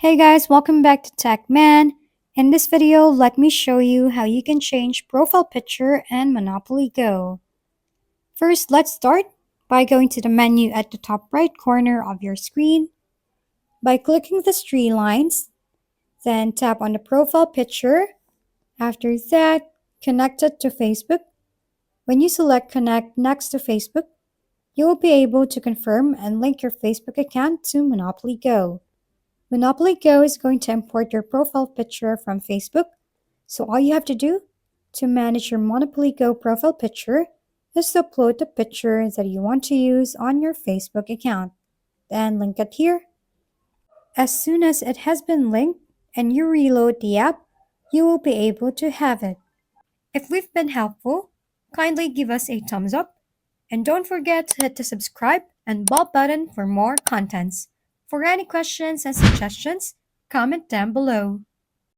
Hey guys, welcome back to Tech Man. In this video, let me show you how you can change profile picture in Monopoly Go. First, let's start by going to the menu at the top right corner of your screen. By clicking the three lines, then tap on the profile picture. After that, connect it to Facebook. When you select Connect next to Facebook, you will be able to confirm and link your Facebook account to Monopoly Go. Monopoly Go is going to import your profile picture from Facebook, so all you have to do to manage your Monopoly Go profile picture is to upload the picture that you want to use on your Facebook account. Then link it here. As soon as it has been linked and you reload the app, you will be able to have it. If we've been helpful, kindly give us a thumbs up and don't forget to hit the subscribe and bell button for more contents. For any questions and suggestions, comment down below.